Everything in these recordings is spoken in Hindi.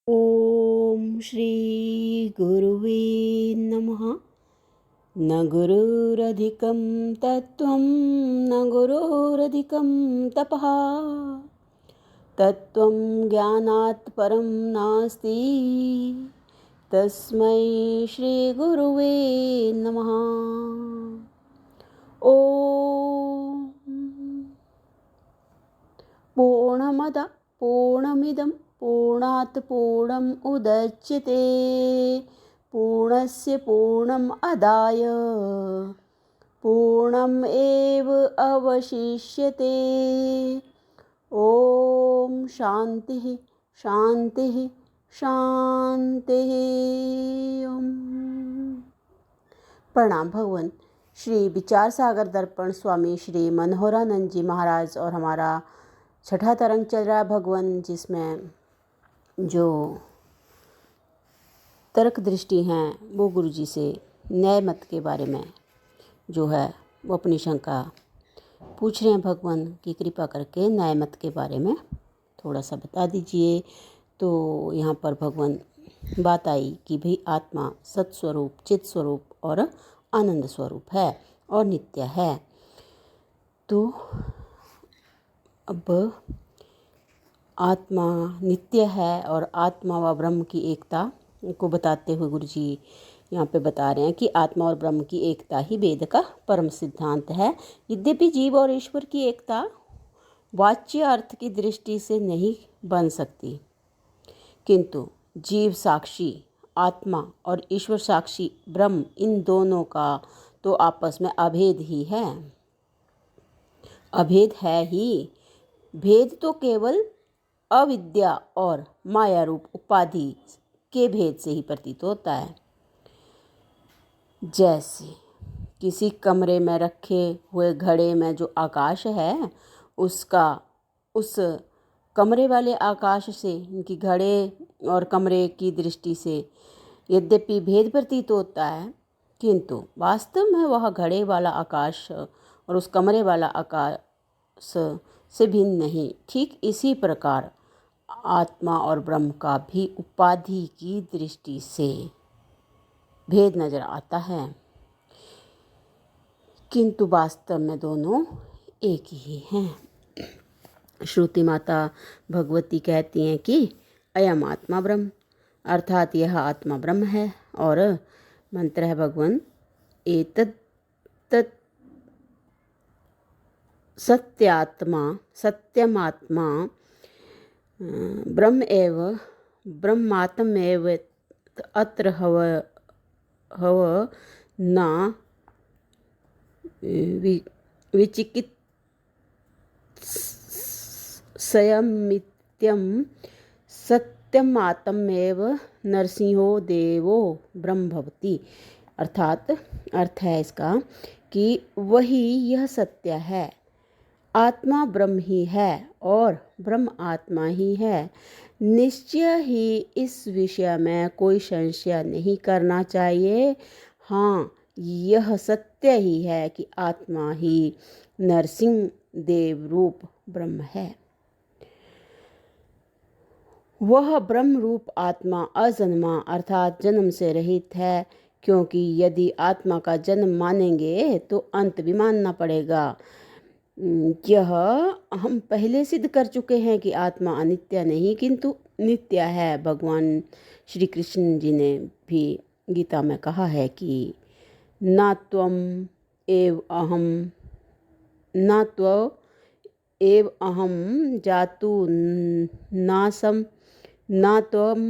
ॐ श्री गुरुवे नमः। न गुरुरधिकं तत्त्वं न गुरोरधिकं तपः। तत्त्वं ज्ञानात् परं नास्ति। तस्मै श्रीगुरुवे नमः। ॐ पूर्णमद पूर्णमिदं पूर्णात् पूर्णम् उदच्यते पूर्णस्य पूर्णम् आदाय पूर्णम् एव अवशिष्यते। ॐ शान्तिः शान्तिः शान्तिः। प्रणाम भगवान। श्री विचार सागर दर्पण स्वामी श्री मनोहरानंद जी महाराज और हमारा छठा तरंग चल रहा है भगवान, जिसमें जो तर्क दृष्टि हैं वो गुरु जी से न्याय मत के बारे में जो है वो अपनी शंका पूछ रहे हैं भगवान की कृपा करके न्याय मत के बारे में थोड़ा सा बता दीजिए। तो यहाँ पर भगवान बात आई कि भाई आत्मा सत्स्वरूप चित स्वरूप और आनंद स्वरूप है और नित्य है। तो अब आत्मा नित्य है और आत्मा व ब्रह्म की एकता को बताते हुए गुरु जी यहाँ पे बता रहे हैं कि आत्मा और ब्रह्म की एकता ही वेद का परम सिद्धांत है। यद्यपि जीव और ईश्वर की एकता वाच्य अर्थ की दृष्टि से नहीं बन सकती, किंतु जीव साक्षी आत्मा और ईश्वर साक्षी ब्रह्म, इन दोनों का तो आपस में अभेद ही है। अभेद है ही। भेद तो केवल अविद्या और माया रूप उपाधि के भेद से ही प्रतीत होता है। जैसे किसी कमरे में रखे हुए घड़े में जो आकाश है, उसका उस कमरे वाले आकाश से उनकी घड़े और कमरे की दृष्टि से यद्यपि भेद प्रतीत होता है, किंतु वास्तव में वह घड़े वाला आकाश और उस कमरे वाला आकाश से भिन्न नहीं। ठीक इसी प्रकार आत्मा और ब्रह्म का भी उपाधि की दृष्टि से भेद नजर आता है, किंतु वास्तव में दोनों एक ही हैं। श्रुति माता भगवती कहती हैं कि अयम आत्मा ब्रह्म, अर्थात यह आत्मा ब्रह्म है। और मंत्र है भगवान एतत् तत् सत्यात्मा सत्यमात्मा ब्रह्म एव ब्रह्मात्मेव अत्र हव हव न विचिकित्सयमित्यं सत्यमात्मेव नरसिंहो देवो ब्रह्म भवति। अर्थात अर्थ है इसका कि वही यह सत्य है, आत्मा ब्रह्म ही है और ब्रह्म आत्मा ही है। निश्चय ही इस विषय में कोई संशय नहीं करना चाहिए। हाँ, यह सत्य ही है कि आत्मा ही नरसिंह देव रूप ब्रह्म है। वह ब्रह्म रूप आत्मा अजन्मा अर्थात जन्म से रहित है, क्योंकि यदि आत्मा का जन्म मानेंगे तो अंत भी मानना पड़ेगा। यह हम पहले सिद्ध कर चुके हैं कि आत्मा अनित्य नहीं किंतु नित्य है। भगवान श्री कृष्ण जी ने भी गीता में कहा है कि न त्वम एव अहम न त्व एव अहम जातु नासम न त्वम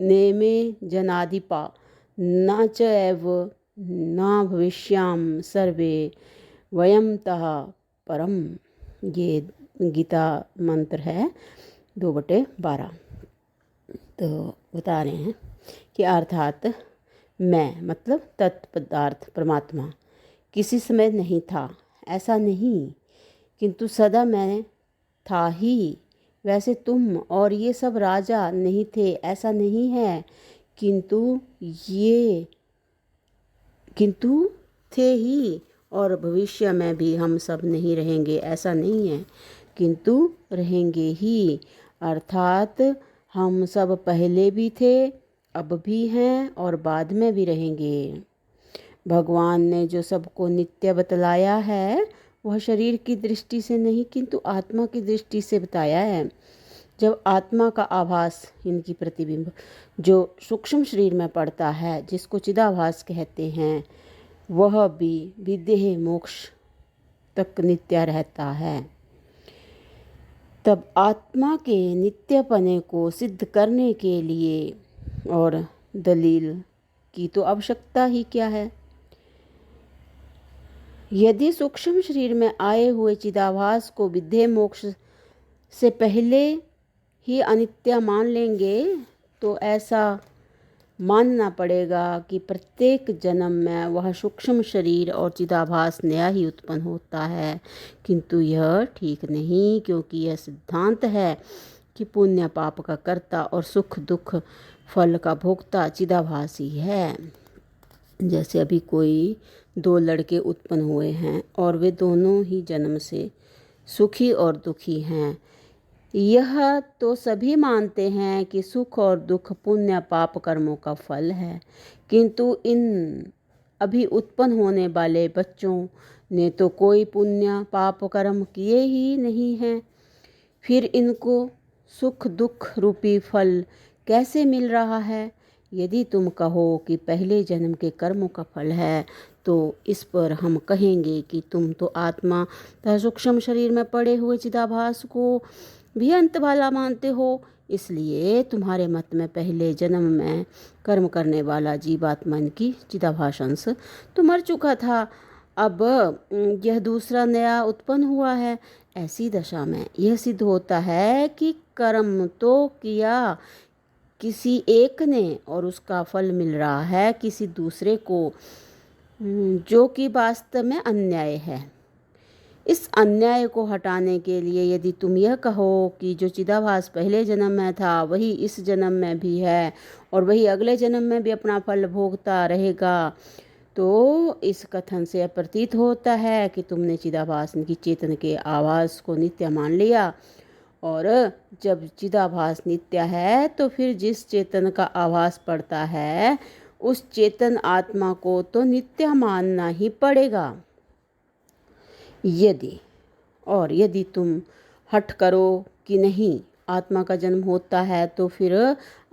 नेमे जनाधिपा न च एव न भविष्याम सर्वे वयम तः परम। ये गीता मंत्र है 2/12। तो बता रहे हैं कि अर्थात मैं मतलब तत्पदार्थ परमात्मा किसी समय नहीं था, ऐसा नहीं, किंतु सदा मैं था ही। वैसे तुम और ये सब राजा नहीं थे, ऐसा नहीं है, किंतु थे ही। और भविष्य में भी हम सब नहीं रहेंगे, ऐसा नहीं है, किंतु रहेंगे ही। अर्थात हम सब पहले भी थे, अब भी हैं और बाद में भी रहेंगे। भगवान ने जो सबको नित्य बतलाया है वह शरीर की दृष्टि से नहीं किंतु आत्मा की दृष्टि से बताया है। जब आत्मा का आभास, इनकी प्रतिबिंब, जो सूक्ष्म शरीर में पड़ता है, जिसको चिदाभास कहते हैं, वह भी विदेह मोक्ष तक नित्य रहता है। तब आत्मा के नित्यपने को सिद्ध करने के लिए और दलील की तो आवश्यकता ही क्या है। यदि सूक्ष्म शरीर में आए हुए चिदाभास को विदेह मोक्ष से पहले ही अनित्य मान लेंगे तो ऐसा मानना पड़ेगा कि प्रत्येक जन्म में वह सूक्ष्म शरीर और चिदाभास नया ही उत्पन्न होता है, किंतु यह ठीक नहीं, क्योंकि यह सिद्धांत है कि पुण्य पाप का कर्ता और सुख दुख फल का भोक्ता चिदाभास ही है। जैसे अभी कोई दो लड़के उत्पन्न हुए हैं और वे दोनों ही जन्म से सुखी और दुखी हैं। यह तो सभी मानते हैं कि सुख और दुख पुण्य पाप कर्मों का फल है, किंतु इन अभी उत्पन्न होने वाले बच्चों ने तो कोई पुण्य पाप कर्म किए ही नहीं हैं। फिर इनको सुख दुख रूपी फल कैसे मिल रहा है। यदि तुम कहो कि पहले जन्म के कर्मों का फल है तो इस पर हम कहेंगे कि तुम तो आत्मा तथा सूक्ष्म शरीर में पड़े हुए चिदाभास को भी अंत वाला मानते हो, इसलिए तुम्हारे मत में पहले जन्म में कर्म करने वाला जीवात्मा की चिदाभास अंश तो मर चुका था, अब यह दूसरा नया उत्पन्न हुआ है। ऐसी दशा में यह सिद्ध होता है कि कर्म तो किया किसी एक ने और उसका फल मिल रहा है किसी दूसरे को, जो कि वास्तव में अन्याय है। इस अन्याय को हटाने के लिए यदि तुम यह कहो कि जो चिदाभास पहले जन्म में था वही इस जन्म में भी है और वही अगले जन्म में भी अपना फल भोगता रहेगा, तो इस कथन से प्रतीत होता है कि तुमने चिदाभास की चेतन के आभास को नित्य मान लिया, और जब चिदाभास नित्य है तो फिर जिस चेतन का आभास पड़ता है उस चेतन आत्मा को तो नित्य मानना ही पड़ेगा। यदि तुम हठ करो कि नहीं आत्मा का जन्म होता है तो फिर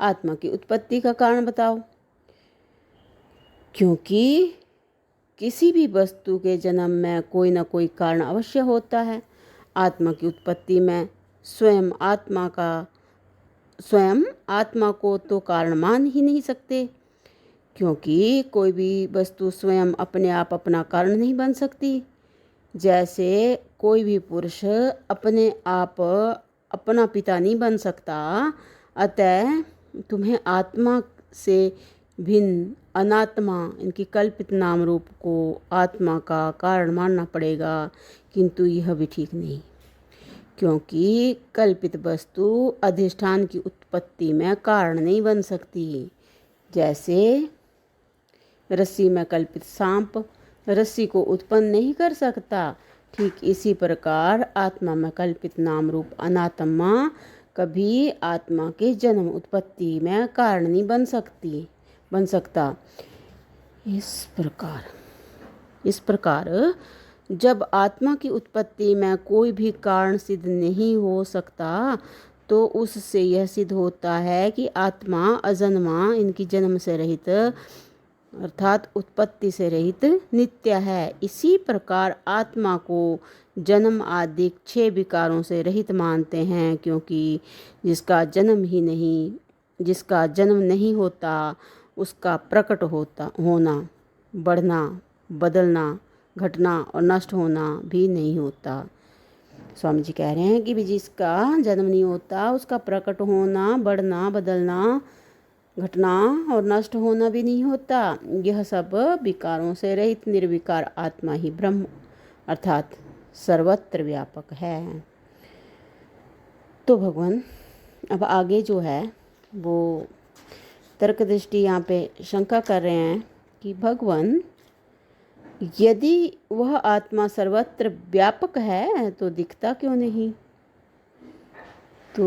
आत्मा की उत्पत्ति का कारण बताओ, क्योंकि किसी भी वस्तु के जन्म में कोई ना कोई कारण अवश्य होता है। आत्मा की उत्पत्ति में स्वयं आत्मा को तो कारण मान ही नहीं सकते, क्योंकि कोई भी वस्तु स्वयं अपने आप अपना कारण नहीं बन सकती। जैसे कोई भी पुरुष अपने आप अपना पिता नहीं बन सकता, अतः तुम्हें आत्मा से भिन्न अनात्मा, इनकी कल्पित नाम रूप को आत्मा का कारण मानना पड़ेगा, किंतु यह भी ठीक नहीं, क्योंकि कल्पित वस्तु अधिष्ठान की उत्पत्ति में कारण नहीं बन सकती। जैसे रस्सी में कल्पित सांप रस्सी को उत्पन्न नहीं कर सकता, ठीक इसी प्रकार आत्मा में कल्पित नाम रूप अनात्मा कभी आत्मा के जन्म उत्पत्ति में कारण नहीं बन सकता। इस प्रकार जब आत्मा की उत्पत्ति में कोई भी कारण सिद्ध नहीं हो सकता तो उससे यह सिद्ध होता है कि आत्मा अजन्मा, इनकी जन्म से रहित अर्थात उत्पत्ति से रहित नित्य है। इसी प्रकार आत्मा को जन्म आदि 6 विकारों से रहित मानते हैं, क्योंकि जिसका जन्म नहीं होता उसका प्रकट होना, बढ़ना, बदलना, घटना और नष्ट होना भी नहीं होता। स्वामी जी कह रहे हैं कि जिसका जन्म नहीं होता उसका प्रकट होना, बढ़ना, बदलना, घटना और नष्ट होना भी नहीं होता। यह सब विकारों से रहित निर्विकार आत्मा ही ब्रह्म अर्थात सर्वत्र व्यापक है। तो भगवान अब आगे जो है वो तर्क दृष्टि यहाँ पे शंका कर रहे हैं कि भगवान यदि वह आत्मा सर्वत्र व्यापक है तो दिखता क्यों नहीं। तो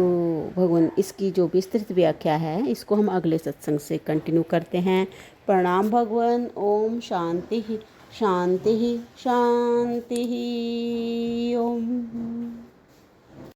भगवान इसकी जो विस्तृत व्याख्या है इसको हम अगले सत्संग से कंटिन्यू करते हैं। प्रणाम भगवान। ओम शांति शांति शांति।